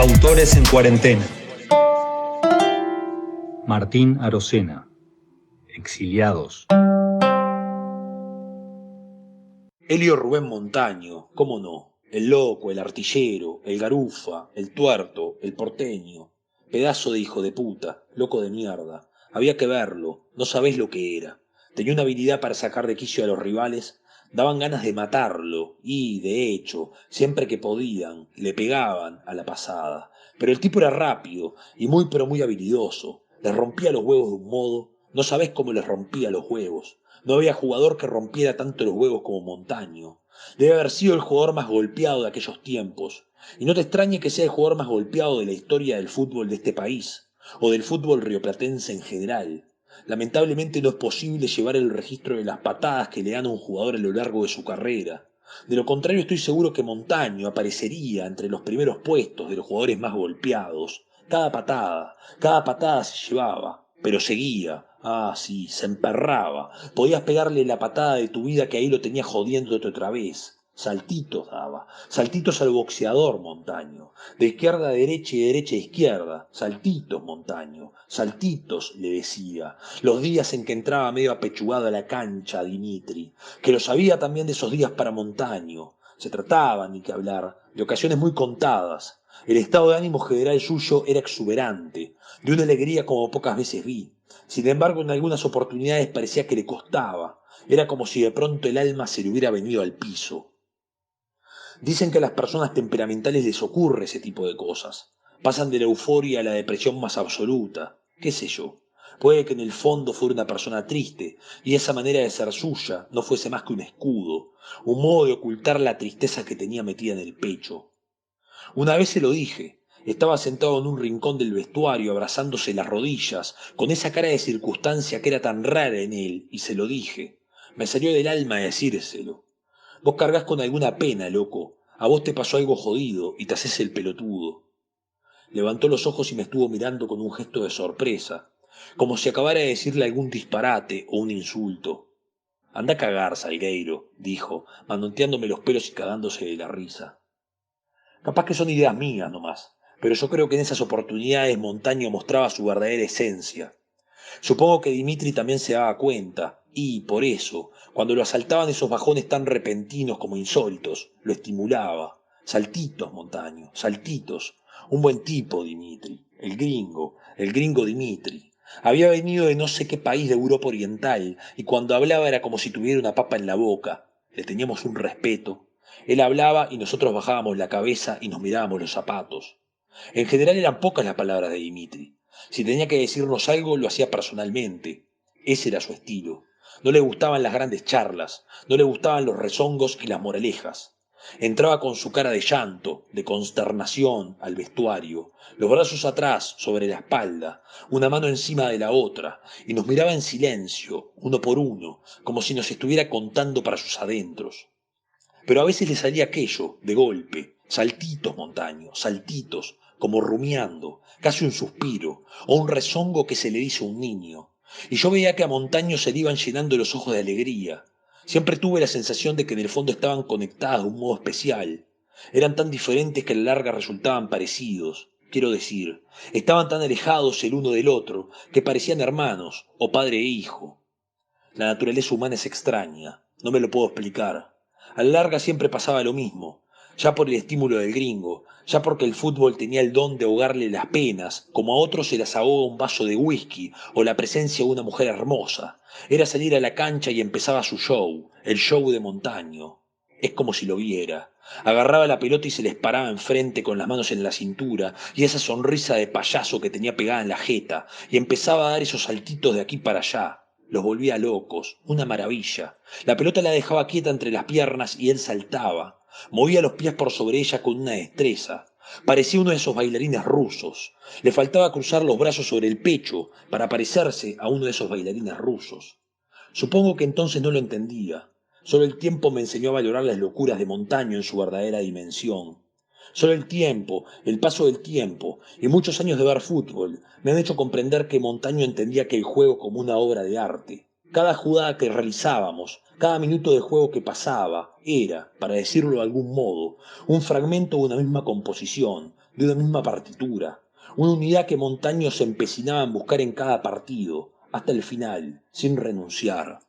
Autores en cuarentena. Martín Arocena. Exiliados. Elio Rubén Montaño, cómo no, el loco, el artillero, el garufa, el tuerto, el porteño, pedazo de hijo de puta, loco de mierda, había que verlo, no sabés lo que era, tenía una habilidad para sacar de quicio a los rivales, daban ganas de matarlo y, de hecho, siempre que podían, le pegaban a la pasada, pero el tipo era rápido y muy pero muy habilidoso, les rompía los huevos de un modo, no sabés cómo les rompía los huevos. No había jugador que rompiera tanto los huevos como Montaño. Debe haber sido el jugador más golpeado de aquellos tiempos. Y no te extrañe que sea el jugador más golpeado de la historia del fútbol de este país, o del fútbol rioplatense en general. Lamentablemente no es posible llevar el registro de las patadas que le dan a un jugador a lo largo de su carrera. De lo contrario, estoy seguro que Montaño aparecería entre los primeros puestos de los jugadores más golpeados. Cada patada se llevaba, pero seguía. Ah, sí, se emperraba. Podías pegarle la patada de tu vida que ahí lo tenía jodiéndote otra vez. Saltitos daba, saltitos al boxeador Montaño, de izquierda a derecha y de derecha a izquierda, saltitos Montaño, saltitos, le decía, los días en que entraba medio apechugado a la cancha Dimitri, que lo sabía también de esos días para Montaño. Se trataba, ni que hablar, de ocasiones muy contadas. El estado de ánimo general suyo era exuberante, de una alegría como pocas veces vi. Sin embargo, en algunas oportunidades parecía que le costaba. Era como si de pronto el alma se le hubiera venido al piso. Dicen que a las personas temperamentales les ocurre ese tipo de cosas. Pasan de la euforia a la depresión más absoluta. ¿Qué sé yo? Puede que en el fondo fuera una persona triste, y esa manera de ser suya no fuese más que un escudo, un modo de ocultar la tristeza que tenía metida en el pecho. Una vez se lo dije. Estaba sentado en un rincón del vestuario, abrazándose las rodillas, con esa cara de circunstancia que era tan rara en él, y se lo dije. Me salió del alma decírselo. Vos cargas con alguna pena, loco. A vos te pasó algo jodido y te haces el pelotudo. Levantó los ojos y me estuvo mirando con un gesto de sorpresa, como si acabara de decirle algún disparate o un insulto. Anda a cagar, Salgueiro, dijo, manoteándome los pelos y cagándose de la risa. Capaz que son ideas mías nomás, pero yo creo que en esas oportunidades Montaño mostraba su verdadera esencia. Supongo que Dimitri también se daba cuenta, y, por eso, cuando lo asaltaban esos bajones tan repentinos como insólitos, lo estimulaba. Saltitos, Montaño, saltitos. Un buen tipo, Dimitri. El gringo Dimitri. Había venido de no sé qué país de Europa Oriental, y cuando hablaba era como si tuviera una papa en la boca. Le teníamos un respeto. Él hablaba y nosotros bajábamos la cabeza y nos mirábamos los zapatos. En general eran pocas las palabras de Dimitri. Si tenía que decirnos algo, lo hacía personalmente. Ese era su estilo. No le gustaban las grandes charlas, no le gustaban los rezongos y las moralejas. Entraba con su cara de llanto, de consternación, al vestuario, los brazos atrás, sobre la espalda, una mano encima de la otra, y nos miraba en silencio, uno por uno, como si nos estuviera contando para sus adentros. Pero a veces le salía aquello, de golpe, saltitos, Montaño, saltitos, como rumiando, casi un suspiro, o un rezongo que se le dice a un niño. Y yo veía que a Montaño se le iban llenando los ojos de alegría. Siempre tuve la sensación de que en el fondo estaban conectados de un modo especial. Eran tan diferentes que a la larga resultaban parecidos. Quiero decir, estaban tan alejados el uno del otro que parecían hermanos, o padre e hijo. La naturaleza humana es extraña, no me lo puedo explicar. A la larga siempre pasaba lo mismo, ya por el estímulo del gringo, ya porque el fútbol tenía el don de ahogarle las penas, como a otros se las ahoga un vaso de whisky o la presencia de una mujer hermosa. Era salir a la cancha y empezaba su show, el show de Montaño. Es como si lo viera. Agarraba la pelota y se les paraba enfrente con las manos en la cintura y esa sonrisa de payaso que tenía pegada en la jeta, y empezaba a dar esos saltitos de aquí para allá. Los volvía locos, una maravilla. La pelota la dejaba quieta entre las piernas y él saltaba. Movía los pies por sobre ella con una destreza. Parecía uno de esos bailarines rusos. Le faltaba cruzar los brazos sobre el pecho para parecerse a uno de esos bailarines rusos. Supongo que entonces no lo entendía. Solo el tiempo me enseñó a valorar las locuras de Montaño en su verdadera dimensión. Solo el tiempo, el paso del tiempo y muchos años de ver fútbol me han hecho comprender que Montaño entendía que el juego como una obra de arte. Cada jugada que realizábamos, cada minuto de juego que pasaba, era, para decirlo de algún modo, un fragmento de una misma composición, de una misma partitura, una unidad que Montaño se empecinaba en buscar en cada partido, hasta el final, sin renunciar.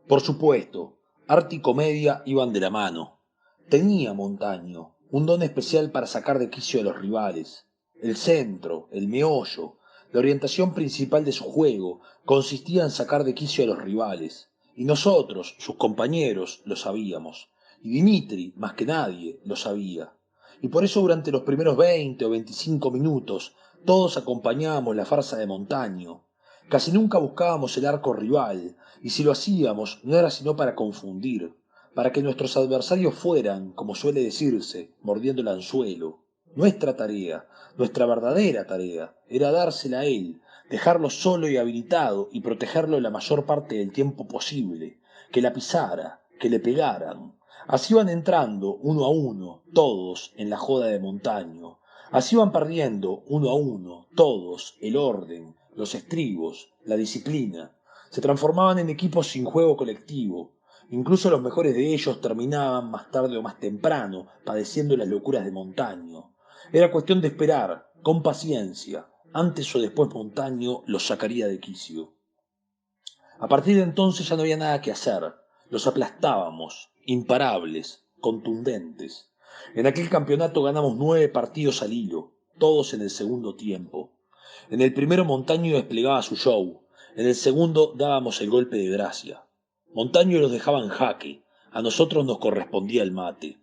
Por supuesto, arte y comedia iban de la mano. Tenía Montaño un don especial para sacar de quicio a los rivales. El centro, el meollo, la orientación principal de su juego consistía en sacar de quicio a los rivales. Y nosotros, sus compañeros, lo sabíamos. Y Dimitri, más que nadie, lo sabía. Y por eso durante los primeros 20 o 25 minutos todos acompañábamos la farsa de Montaño. Casi nunca buscábamos el arco rival, y si lo hacíamos no era sino para confundir, para que nuestros adversarios fueran, como suele decirse, mordiendo el anzuelo. Nuestra tarea, nuestra verdadera tarea, era dársela a él, dejarlo solo y habilitado y protegerlo la mayor parte del tiempo posible, que la pisara, que le pegaran. Así iban entrando, uno a uno, todos, en la joda de Montaño. Así iban perdiendo, uno a uno, todos, el orden, los estribos, la disciplina. Se transformaban en equipos sin juego colectivo. Incluso los mejores de ellos terminaban más tarde o más temprano padeciendo las locuras de Montaño. Era cuestión de esperar, con paciencia. Antes o después Montaño los sacaría de quicio. A partir de entonces ya no había nada que hacer. Los aplastábamos, imparables, contundentes. En aquel campeonato ganamos 9 partidos al hilo, todos en el segundo tiempo. En el primero Montaño desplegaba su show, en el segundo dábamos el golpe de gracia. Montaño los dejaba en jaque, a nosotros nos correspondía el mate.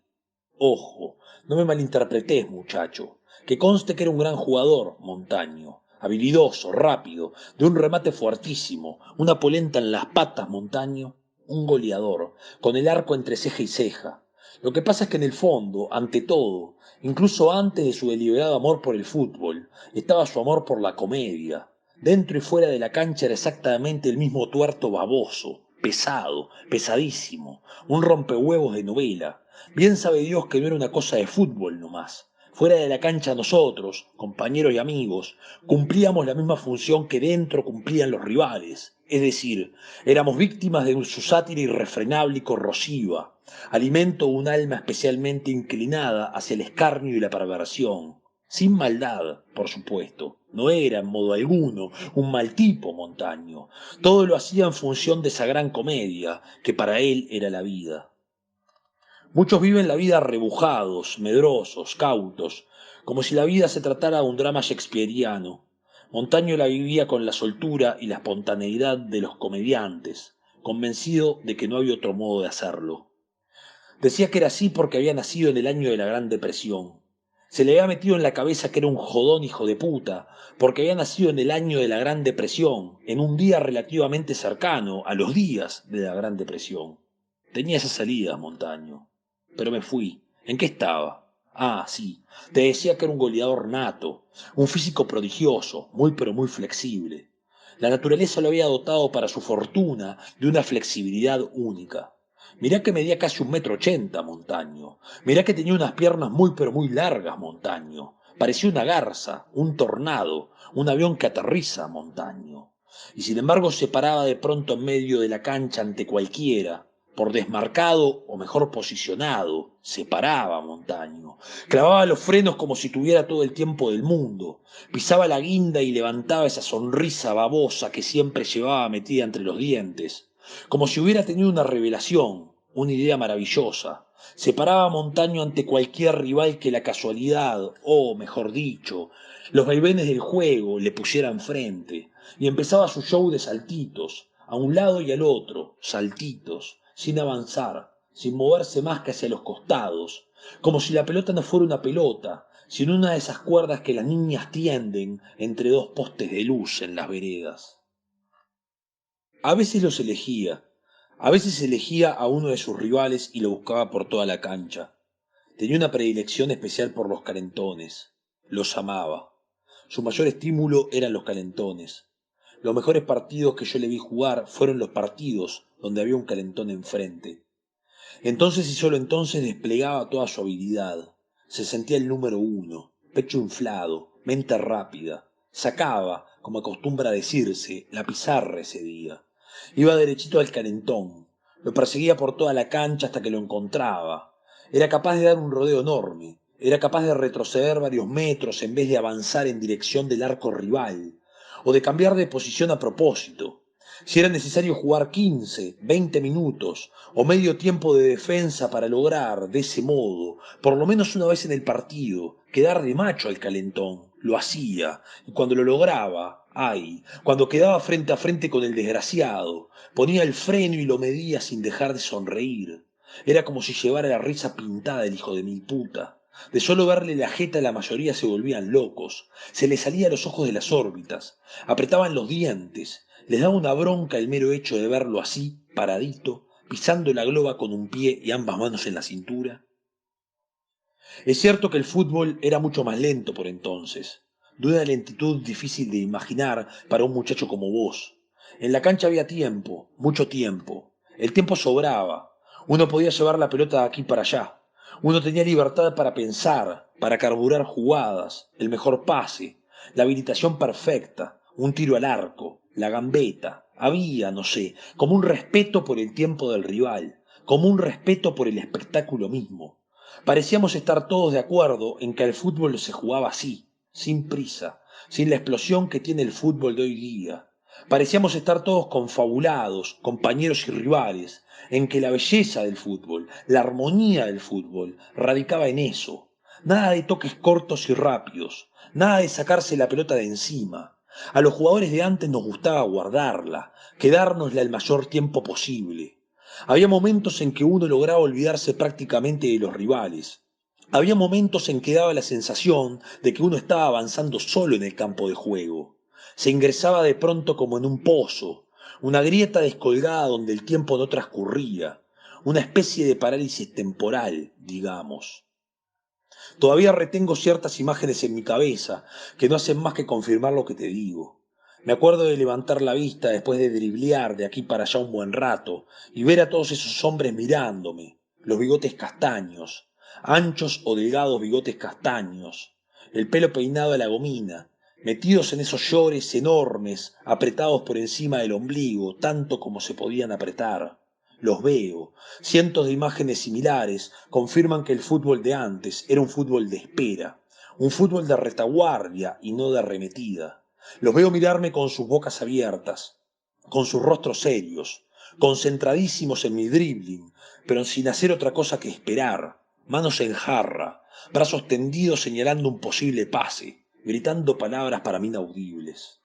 Ojo, no me malinterpretés, muchacho, que conste que era un gran jugador, Montaño, habilidoso, rápido, de un remate fuertísimo, una polenta en las patas, Montaño, un goleador, con el arco entre ceja y ceja. Lo que pasa es que en el fondo, ante todo, incluso antes de su deliberado amor por el fútbol, estaba su amor por la comedia. Dentro y fuera de la cancha era exactamente el mismo tuerto baboso, pesado, pesadísimo, un rompehuevos de novela. Bien sabe Dios que no era una cosa de fútbol nomás. Fuera de la cancha nosotros, compañeros y amigos, cumplíamos la misma función que dentro cumplían los rivales. Es decir, éramos víctimas de su sátira irrefrenable y corrosiva, alimento de un alma especialmente inclinada hacia el escarnio y la perversión. Sin maldad, por supuesto. No era, en modo alguno, un mal tipo Montaño. Todo lo hacía en función de esa gran comedia, que para él era la vida. Muchos viven la vida arrebujados, medrosos, cautos, como si la vida se tratara de un drama shakespeariano. Montaño la vivía con la soltura y la espontaneidad de los comediantes, convencido de que no había otro modo de hacerlo. Decía que era así porque había nacido en el año de la Gran Depresión. Se le había metido en la cabeza que era un jodón hijo de puta, porque había nacido en el año de la Gran Depresión, en un día relativamente cercano a los días de la Gran Depresión. Tenía esa salida, Montaño. Pero me fui. ¿En qué estaba? Ah, sí. Te decía que era un goleador nato, un físico prodigioso, muy pero muy flexible. La naturaleza lo había dotado para su fortuna de una flexibilidad única. Mirá que medía casi 1,80 m, Montaño. Mirá que tenía unas piernas muy pero muy largas, Montaño. Parecía una garza, un tornado, un avión que aterriza, Montaño. Y sin embargo se paraba de pronto en medio de la cancha ante cualquiera, por desmarcado o mejor posicionado, se paraba Montaño, clavaba los frenos como si tuviera todo el tiempo del mundo, pisaba la guinda y levantaba esa sonrisa babosa que siempre llevaba metida entre los dientes, como si hubiera tenido una revelación, una idea maravillosa. Se paraba Montaño ante cualquier rival que la casualidad, o mejor dicho, los vaivenes del juego le pusieran frente, y empezaba su show de saltitos, a un lado y al otro, saltitos, sin avanzar, sin moverse más que hacia los costados, como si la pelota no fuera una pelota, sino una de esas cuerdas que las niñas tienden entre dos postes de luz en las veredas. A veces los elegía, a veces elegía a uno de sus rivales y lo buscaba por toda la cancha. Tenía una predilección especial por los calentones, los amaba. Su mayor estímulo eran los calentones. Los mejores partidos que yo le vi jugar fueron los partidos donde había un calentón enfrente. Entonces y solo entonces desplegaba toda su habilidad. Se sentía el número uno, pecho inflado, mente rápida. Sacaba, como acostumbra decirse, la pizarra ese día. Iba derechito al calentón. Lo perseguía por toda la cancha hasta que lo encontraba. Era capaz de dar un rodeo enorme. Era capaz de retroceder varios metros en vez de avanzar en dirección del arco rival, o de cambiar de posición a propósito. Si era necesario jugar 15, 20 minutos o medio tiempo de defensa para lograr, de ese modo, por lo menos una vez en el partido, quedar de macho al calentón, lo hacía, y cuando lo lograba, ay, cuando quedaba frente a frente con el desgraciado, ponía el freno y lo medía sin dejar de sonreír. Era como si llevara la risa pintada el hijo de mil puta. De solo verle la jeta la mayoría se volvían locos, se les salía los ojos de las órbitas, apretaban los dientes, les daba una bronca el mero hecho de verlo así, paradito, pisando la globa con un pie y ambas manos en la cintura. Es cierto que el fútbol era mucho más lento por entonces, de una lentitud difícil de imaginar para un muchacho como vos. En la cancha había tiempo, mucho tiempo. El tiempo sobraba. Uno podía llevar la pelota de aquí para allá. Uno tenía libertad para pensar, para carburar jugadas, el mejor pase, la habilitación perfecta, un tiro al arco, la gambeta. Había, no sé, como un respeto por el tiempo del rival, como un respeto por el espectáculo mismo. Parecíamos estar todos de acuerdo en que el fútbol se jugaba así, sin prisa, sin la explosión que tiene el fútbol de hoy día. Parecíamos estar todos confabulados, compañeros y rivales, en que la belleza del fútbol, la armonía del fútbol, radicaba en eso. Nada de toques cortos y rápidos, nada de sacarse la pelota de encima. A los jugadores de antes nos gustaba guardarla, quedárnosla el mayor tiempo posible. Había momentos en que uno lograba olvidarse prácticamente de los rivales. Había momentos en que daba la sensación de que uno estaba avanzando solo en el campo de juego. Se ingresaba de pronto como en un pozo, una grieta descolgada donde el tiempo no transcurría, una especie de parálisis temporal, digamos. Todavía retengo ciertas imágenes en mi cabeza que no hacen más que confirmar lo que te digo. Me acuerdo de levantar la vista después de driblear de aquí para allá un buen rato y ver a todos esos hombres mirándome, los bigotes castaños, anchos o delgados bigotes castaños, el pelo peinado a la gomina, metidos en esos llores enormes, apretados por encima del ombligo, tanto como se podían apretar. Los veo. Cientos de imágenes similares confirman que el fútbol de antes era un fútbol de espera, un fútbol de retaguardia y no de arremetida. Los veo mirarme con sus bocas abiertas, con sus rostros serios, concentradísimos en mi dribbling, pero sin hacer otra cosa que esperar, manos en jarra, brazos tendidos señalando un posible pase, gritando palabras para mí inaudibles.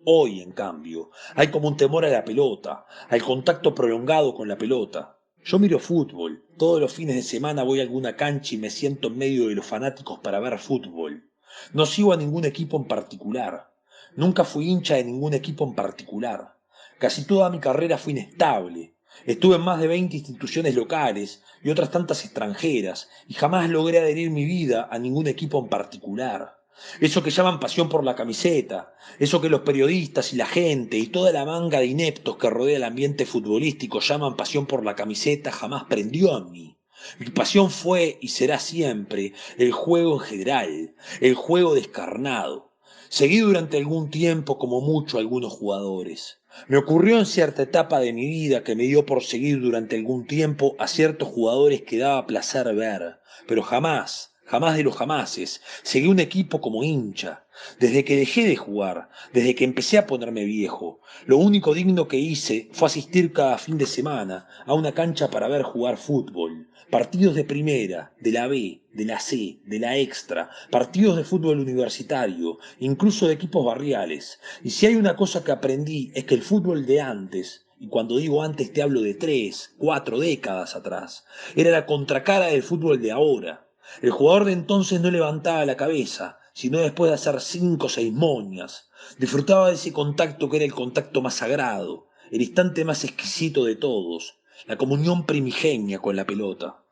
Hoy, en cambio, hay como un temor a la pelota, al contacto prolongado con la pelota. Yo miro fútbol, todos los fines de semana voy a alguna cancha y me siento en medio de los fanáticos para ver fútbol. No sigo a ningún equipo en particular. Nunca fui hincha de ningún equipo en particular. Casi toda mi carrera fue inestable. Estuve en más de 20 instituciones locales y otras tantas extranjeras, y jamás logré adherir mi vida a ningún equipo en particular. Eso que llaman pasión por la camiseta, eso que los periodistas y la gente y toda la manga de ineptos que rodea el ambiente futbolístico llaman pasión por la camiseta, jamás prendió en mí. Mi pasión fue y será siempre el juego en general, el juego descarnado. Seguí durante algún tiempo como mucho a algunos jugadores. Me ocurrió en cierta etapa de mi vida que me dio por seguir durante algún tiempo a ciertos jugadores que daba placer ver, pero jamás, jamás de los jamases, seguí un equipo como hincha. Desde que dejé de jugar, desde que empecé a ponerme viejo, lo único digno que hice fue asistir cada fin de semana a una cancha para ver jugar fútbol. Partidos de primera, de la B, de la C, de la extra, partidos de fútbol universitario, incluso de equipos barriales. Y si hay una cosa que aprendí es que el fútbol de antes, y cuando digo antes te hablo de 3, 4 décadas atrás, era la contracara del fútbol de ahora. El jugador de entonces no levantaba la cabeza, sino después de hacer 5 o 6 moñas. Disfrutaba de ese contacto que era el contacto más sagrado, el instante más exquisito de todos, la comunión primigenia con la pelota.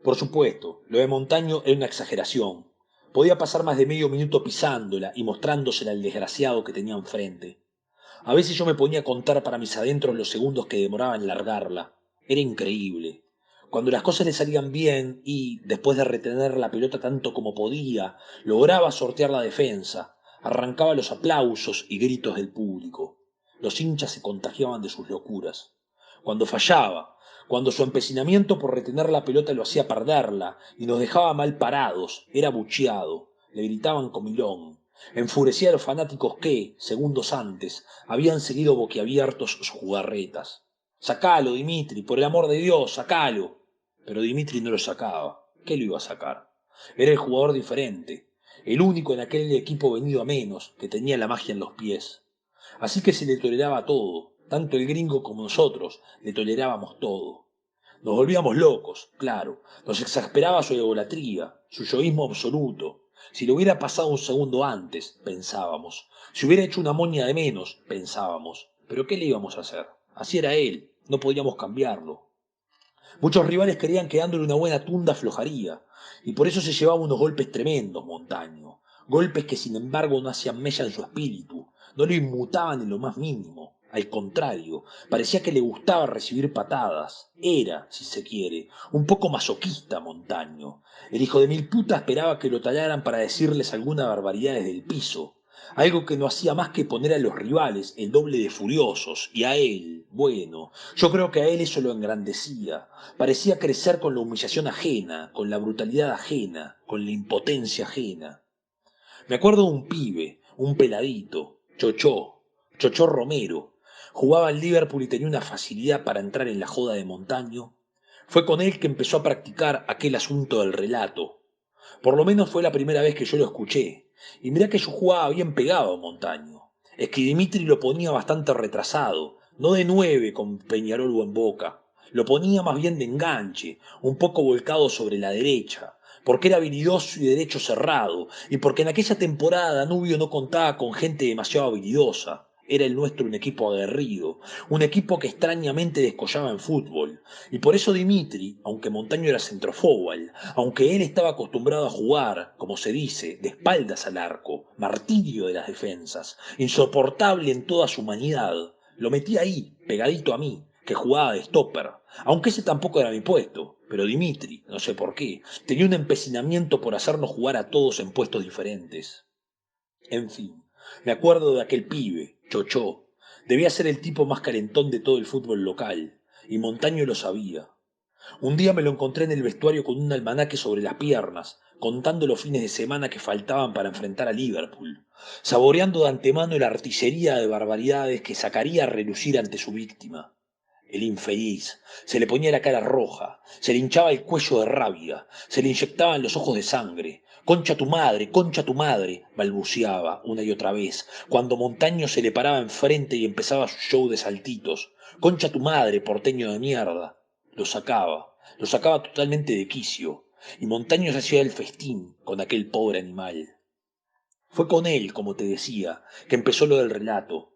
Por supuesto, lo de Montaño era una exageración. Podía pasar más de medio minuto pisándola y mostrándosela al desgraciado que tenía enfrente. A veces yo me ponía a contar para mis adentros los segundos que demoraba en largarla. Era increíble. Cuando las cosas le salían bien y, después de retener la pelota tanto como podía, lograba sortear la defensa, arrancaba los aplausos y gritos del público. Los hinchas se contagiaban de sus locuras. Cuando fallaba, Cuando su empecinamiento por retener la pelota lo hacía perderla y nos dejaba mal parados, era abucheado, le gritaban comilón. Enfurecía a los fanáticos que, segundos antes, habían seguido boquiabiertos sus jugarretas. Sacalo, Dimitri, por el amor de Dios, sacalo. Pero Dimitri no lo sacaba. ¿Qué lo iba a sacar? Era el jugador diferente, el único en aquel equipo venido a menos, que tenía la magia en los pies. Así que se le toleraba todo, tanto el gringo como nosotros, le tolerábamos todo. Nos volvíamos locos, claro, nos exasperaba su egolatría, su yoísmo absoluto. Si lo hubiera pasado un segundo antes, pensábamos. Si hubiera hecho una moña de menos, pensábamos. Pero ¿qué le íbamos a hacer? Así era él, no podíamos cambiarlo. Muchos rivales creían que dándole una buena tunda aflojaría, y por eso se llevaba unos golpes tremendos, Montaño. Golpes que sin embargo no hacían mella en su espíritu, no lo inmutaban en lo más mínimo. Al contrario, parecía que le gustaba recibir patadas. Era, si se quiere, un poco masoquista Montaño. El hijo de mil puta esperaba que lo tallaran para decirles alguna barbaridad desde el piso. Algo que no hacía más que poner a los rivales el doble de furiosos, y a él, bueno, yo creo que a él eso lo engrandecía. Parecía crecer con la humillación ajena, con la brutalidad ajena, con la impotencia ajena. Me acuerdo de un pibe, un peladito, Chochó Romero. Jugaba al Liverpool y tenía una facilidad para entrar en la joda de Montaño. Fue con él que empezó a practicar aquel asunto del relato. Por lo menos fue la primera vez que yo lo escuché. Y mirá que yo jugaba bien pegado a Montaño. Es que Dimitri lo ponía bastante retrasado, no de 9 con Peñarol o en Boca. Lo ponía más bien de enganche, un poco volcado sobre la derecha, porque era habilidoso y derecho cerrado, y porque en aquella temporada Danubio no contaba con gente demasiado habilidosa. Era el nuestro un equipo aguerrido, un equipo que extrañamente descollaba en fútbol. Y por eso Dimitri, aunque Montaño era centroforward, aunque él estaba acostumbrado a jugar, como se dice, de espaldas al arco, martirio de las defensas, insoportable en toda su humanidad, lo metí ahí, pegadito a mí, que jugaba de stopper, aunque ese tampoco era mi puesto. Pero Dimitri, no sé por qué, tenía un empecinamiento por hacernos jugar a todos en puestos diferentes. En fin, me acuerdo de aquel pibe, Chochó. Debía ser el tipo más calentón de todo el fútbol local, y Montaño lo sabía. Un día me lo encontré en el vestuario con un almanaque sobre las piernas, contando los fines de semana que faltaban para enfrentar a Liverpool, saboreando de antemano la artillería de barbaridades que sacaría a relucir ante su víctima. El infeliz se le ponía la cara roja, se le hinchaba el cuello de rabia, se le inyectaban los ojos de sangre. Concha tu madre, balbuceaba una y otra vez, cuando Montaño se le paraba enfrente y empezaba su show de saltitos. Concha tu madre, porteño de mierda. Lo sacaba totalmente de quicio, y Montaño se hacía el festín con aquel pobre animal. Fue con él, como te decía, que empezó lo del relato.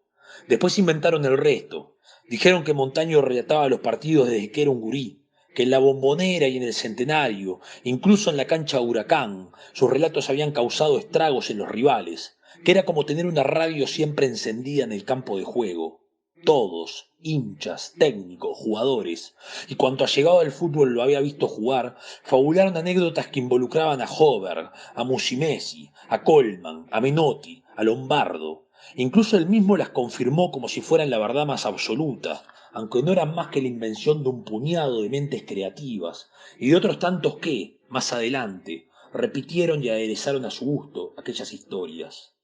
Después inventaron el resto. Dijeron que Montaño relataba los partidos desde que era un gurí, que en la Bombonera y en el Centenario, incluso en la cancha Huracán, sus relatos habían causado estragos en los rivales, que era como tener una radio siempre encendida en el campo de juego. Todos, hinchas, técnicos, jugadores, y cuanto allegado al fútbol lo había visto jugar, fabularon anécdotas que involucraban a Hover, a Musimesi, a Colman, a Menotti, a Lombardo. Incluso él mismo las confirmó como si fueran la verdad más absoluta, aunque no eran más que la invención de un puñado de mentes creativas, y de otros tantos que, más adelante, repitieron y aderezaron a su gusto aquellas historias.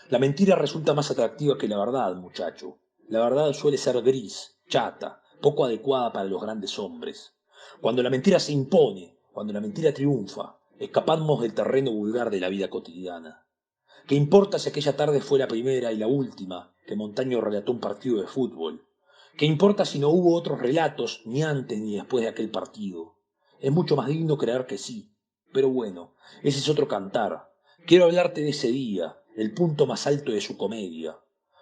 La mentira resulta más atractiva que la verdad, muchacho. La verdad suele ser gris, chata, poco adecuada para los grandes hombres. Cuando la mentira se impone, cuando la mentira triunfa, escapamos del terreno vulgar de la vida cotidiana. ¿Qué importa si aquella tarde fue la primera y la última que Montaño relató un partido de fútbol? ¿Qué importa si no hubo otros relatos ni antes ni después de aquel partido? Es mucho más digno creer que sí. Pero bueno, ese es otro cantar. Quiero hablarte de ese día, el punto más alto de su comedia.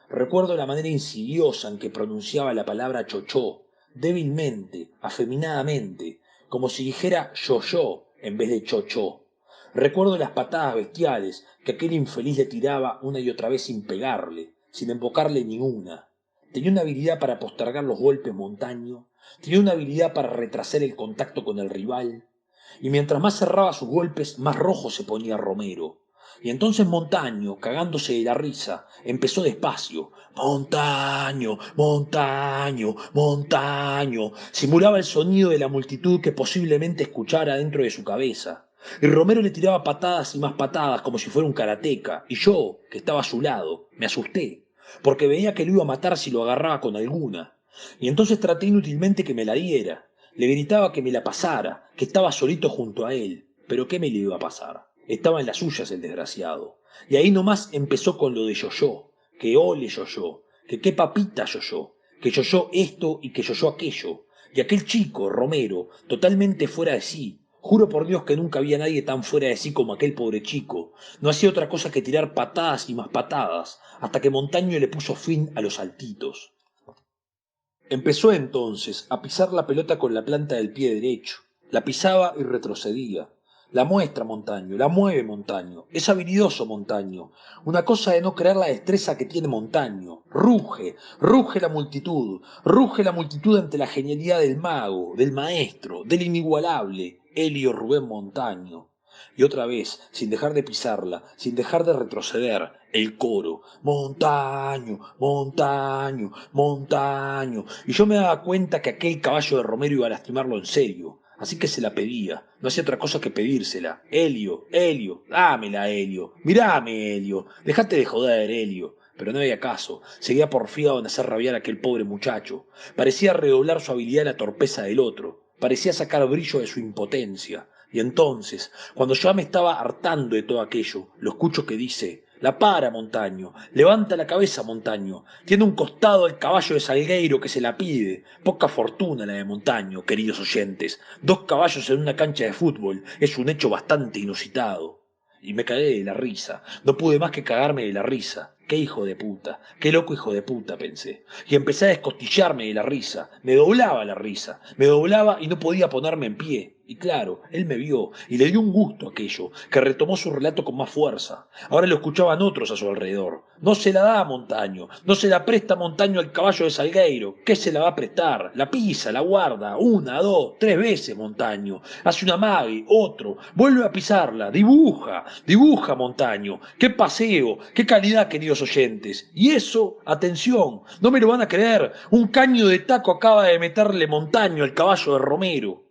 Recuerdo la manera insidiosa en que pronunciaba la palabra chochó, débilmente, afeminadamente, como si dijera yo en vez de chochó. Recuerdo las patadas bestiales que aquel infeliz le tiraba una y otra vez sin pegarle, sin embocarle ni una. Tenía una habilidad para postergar los golpes Montaño, tenía una habilidad para retrasar el contacto con el rival, y mientras más cerraba sus golpes, más rojo se ponía Romero. Y entonces Montaño, cagándose de la risa, empezó despacio. Montaño, Montaño, Montaño. Simulaba el sonido de la multitud que posiblemente escuchara dentro de su cabeza. Y Romero le tiraba patadas y más patadas como si fuera un karateca. Y yo, que estaba a su lado, me asusté, porque veía que lo iba a matar si lo agarraba con alguna. Y entonces traté inútilmente que me la diera. Le gritaba que me la pasara, que estaba solito junto a él. Pero ¿qué me le iba a pasar? Estaba en las suyas el desgraciado. Y ahí nomás empezó con lo de Yoyo, que ole Yoyo, que qué papita Yoyo, que Yoyo esto y que Yoyo aquello. Y aquel chico, Romero, totalmente fuera de sí. Juro por Dios que nunca había nadie tan fuera de sí como aquel pobre chico. No hacía otra cosa que tirar patadas y más patadas, hasta que Montaño le puso fin a los saltitos. Empezó entonces a pisar la pelota con la planta del pie derecho. La pisaba y retrocedía. La muestra Montaño, la mueve Montaño, es habilidoso Montaño. Una cosa de no creer la destreza que tiene Montaño. Ruge, ruge la multitud ante la genialidad del mago, del maestro, del inigualable, Elio Rubén Montaño. Y otra vez, sin dejar de pisarla, sin dejar de retroceder, el coro. Montaño, Montaño, Montaño. Y yo me daba cuenta que aquel caballo de Romero iba a lastimarlo en serio. Así que se la pedía, no hacía otra cosa que pedírsela. Elio, Elio, dámela, Elio, mirame, Elio, dejate de joder, Elio. Pero no había caso, seguía porfiado en hacer rabiar a aquel pobre muchacho. Parecía redoblar su habilidad la torpeza del otro, parecía sacar brillo de su impotencia. Y entonces, cuando ya me estaba hartando de todo aquello, lo escucho que dice: la para, Montaño, levanta la cabeza, Montaño, tiene un costado el caballo de Salgueiro que se la pide. Poca fortuna la de Montaño, queridos oyentes. 2 caballos en una cancha de fútbol es un hecho bastante inusitado. Y me cagué de la risa, no pude más que cagarme de la risa. Qué hijo de puta, qué loco hijo de puta, pensé. Y empecé a descostillarme de la risa, me doblaba la risa, me doblaba y no podía ponerme en pie. Y claro, él me vio y le dio un gusto aquello, que retomó su relato con más fuerza. Ahora lo escuchaban otros a su alrededor. No se la da a Montaño, no se la presta Montaño al caballo de Salgueiro. ¿Qué se la va a prestar? La pisa, la guarda, 1, 2, 3 veces Montaño. Hace una amague, otro, vuelve a pisarla, dibuja, dibuja Montaño. ¡Qué paseo! ¡Qué calidad, queridos oyentes! Y eso, atención, no me lo van a creer, un caño de taco acaba de meterle Montaño al caballo de Romero.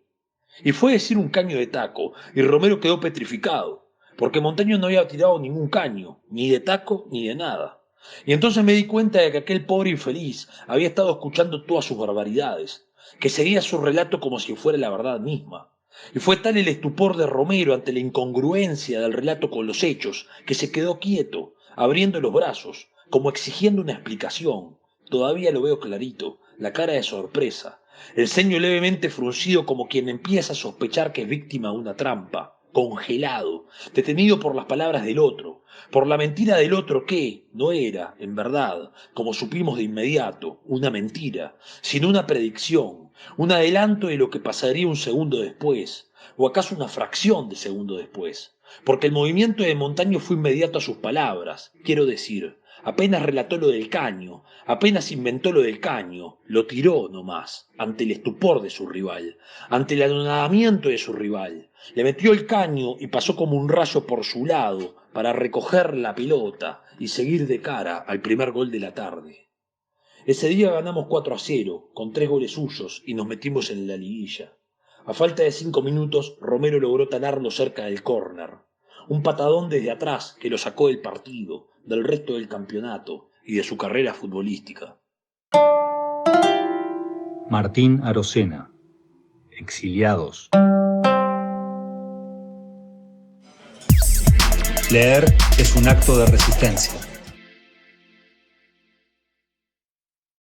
Y fue decir un caño de taco, y Romero quedó petrificado, porque Montaño no había tirado ningún caño, ni de taco ni de nada. Y entonces me di cuenta de que aquel pobre infeliz había estado escuchando todas sus barbaridades, que seguía su relato como si fuera la verdad misma. Y fue tal el estupor de Romero ante la incongruencia del relato con los hechos, que se quedó quieto, abriendo los brazos, como exigiendo una explicación. Todavía lo veo clarito, la cara de sorpresa, el ceño levemente fruncido como quien empieza a sospechar que es víctima de una trampa, congelado, detenido por las palabras del otro, por la mentira del otro que no era, en verdad, como supimos de inmediato, una mentira, sino una predicción, un adelanto de lo que pasaría un segundo después, o acaso una fracción de segundo después, porque el movimiento de Montaño fue inmediato a sus palabras, quiero decir. Apenas relató lo del caño, apenas inventó lo del caño, lo tiró nomás, ante el estupor de su rival, ante el anonadamiento de su rival. Le metió el caño y pasó como un rayo por su lado para recoger la pelota y seguir de cara al primer gol de la tarde. Ese día ganamos 4-0, con 3 goles suyos, y nos metimos en la liguilla. A falta de 5 minutos, Romero logró talarlo cerca del córner. Un patadón desde atrás que lo sacó del partido, del resto del campeonato y de su carrera futbolística. Martín Arocena. Exiliados. Leer es un acto de resistencia.